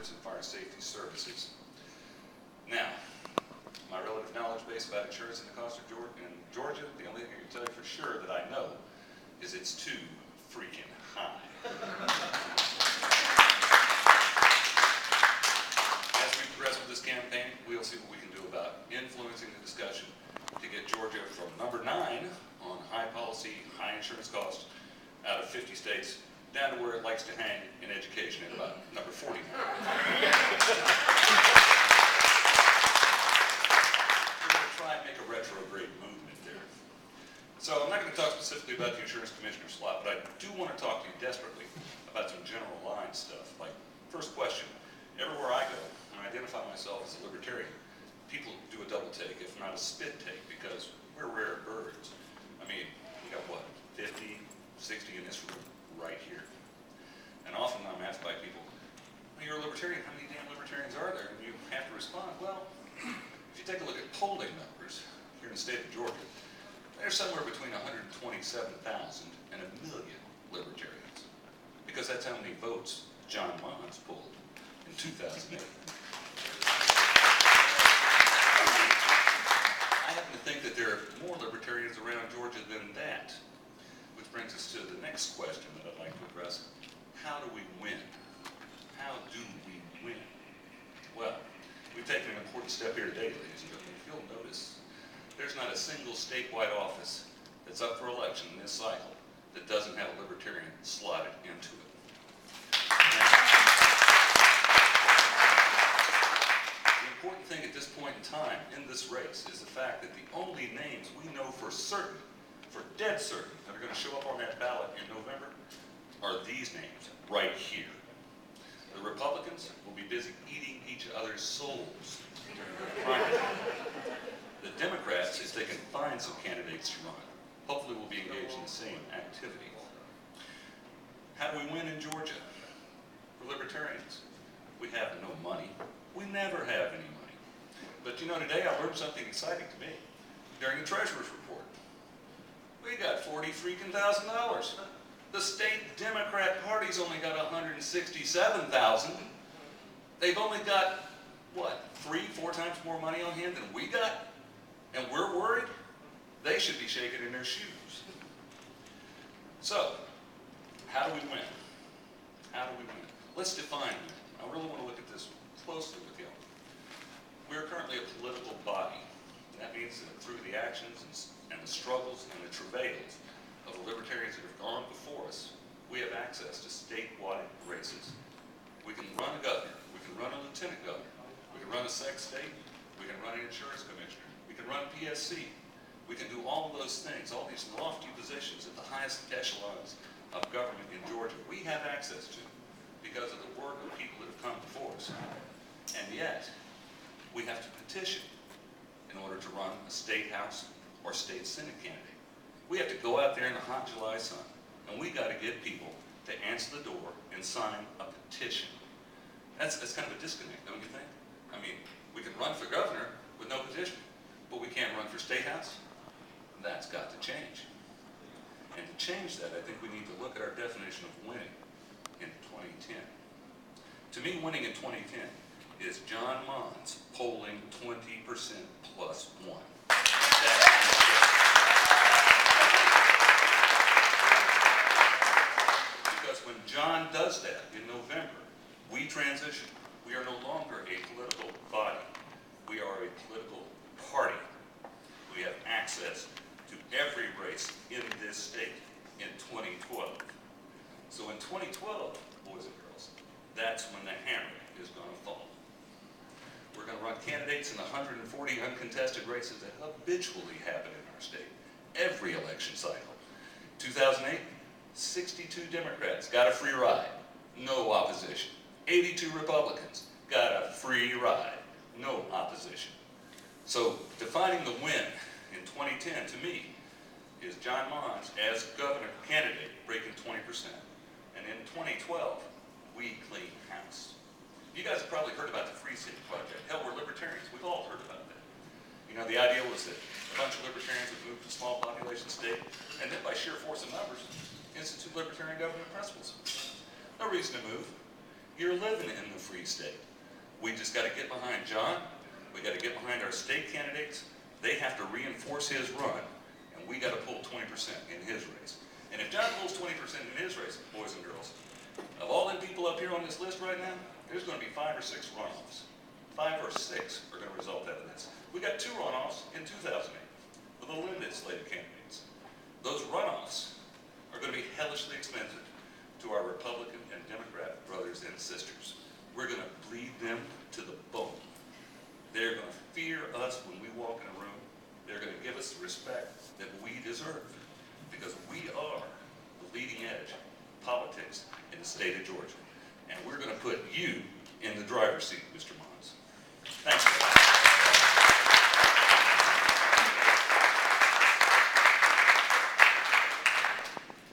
insurance and fire safety services. Now, my relative knowledge base about insurance and the cost of Georgia, the only thing I can tell you for sure that I know is it's too freaking high. As we progress with this campaign, we'll see what we can do about influencing the discussion to get Georgia from number 9 on high policy, high insurance costs out of 50 states down to where it likes to hang in education at about number 49. Try and make a retrograde movement there. So I'm not going to talk specifically about the insurance commissioner slot, but I do want to talk to you desperately about some general line stuff. Like, first question, everywhere I go, and I identify myself as a libertarian, people do a double take, if not a spit take, because we're rare birds. I mean, we got what, 50, 60 in this room right here. And often I'm asked by people, well, you're a libertarian, how many damn libertarians are there? And you have to respond, well, if you take a look at polling numbers here in the state of Georgia, there's somewhere between 127,000 and 1 million libertarians, because that's how many votes John Mons pulled in 2008. I happen to think that there are more libertarians around Georgia than that, which brings us to the next question that I'd like to address. How do we win? How do we win? Well, we've taken an important step here today, ladies and gentlemen. If you'll notice, there's not a single statewide office that's up for election in this cycle that doesn't have a libertarian slotted into it. Now, the important thing at this point in time in this race is the fact that the only names we know for certain, for dead certain, that are going to show up on that ballot in November are these names right here. The Republicans will be busy eating each other's souls during their primary. The Democrats, if they can find some candidates to run, hopefully will be engaged in the same activity. How do we win in Georgia? For libertarians, we have no money. We never have any money. But you know, today I learned something exciting to me. During the Treasurer's report, we got $40,000. The state Democrat Party's only got $167,000. They've only got, what, 3-4 times more money on hand than we got? And we're worried? They should be shaking in their shoes. So, how do we win? How do we win? Let's define win. I really want to look at this closely with you. We're currently a political body. And that means that through the actions and the struggles and the travails of the libertarians that have gone before us, we have access to statewide races. We can run a governor, we can run a lieutenant governor, we can run a sec state, we can run an insurance commissioner, we can run PSC, we can do all of those things, all these lofty positions at the highest echelons of government in Georgia we have access to because of the work of people that have come before us. And yet, we have to petition in order to run a state house or state senate candidate. We have to go out there in the hot July sun, and we got to get people to answer the door and sign a petition. That's kind of a disconnect, don't you think? I mean, we can run for governor with no petition, but we can't run for state house. That's got to change. And to change that, I think we need to look at our definition of winning in 2010. To me, winning in 2010 is John Mons polling 20% plus 1. Because when John does that in November, we transition. We are no longer a political body. We are a political party. We have access to every race in this state in 2012. So in 2012, boys and girls, that's when the hammer is going to fall. We're going to run candidates in the 140 uncontested races that habitually happen in our state every election cycle. 2008, 62 Democrats got a free ride, no opposition. 82 Republicans got a free ride, no opposition. So defining the win in 2010 to me is John Mons as governor candidate breaking 20%. And in 2012, we clean house. You guys have probably heard about the Free City Project. Hell, we're libertarians. We've all heard about that. You know, the idea was that a bunch of libertarians would move to a small population state, and then by sheer force of numbers, institute libertarian government principles. No reason to move. You're living in the free state. We just got to get behind John. We got to get behind our state candidates. They have to reinforce his run, and we got to pull 20% in his race. And if John pulls 20% in his race, boys and girls, of all the people up here on this list right now, there's going to be 5 or 6 runoffs. 5 or 6 are going to result out of this. We got 2 runoffs in 2008 with a limited slate of candidates. Those runoffs are going to be hellishly expensive to our Republican and Democrat brothers and sisters. We're going to bleed them to the bone. They're going to fear us when we walk in a room. They're going to give us the respect that we deserve, because we are the leading edge of politics in the state of Georgia. And we're going to put you in the driver's seat, Mr. Mons. Thank you.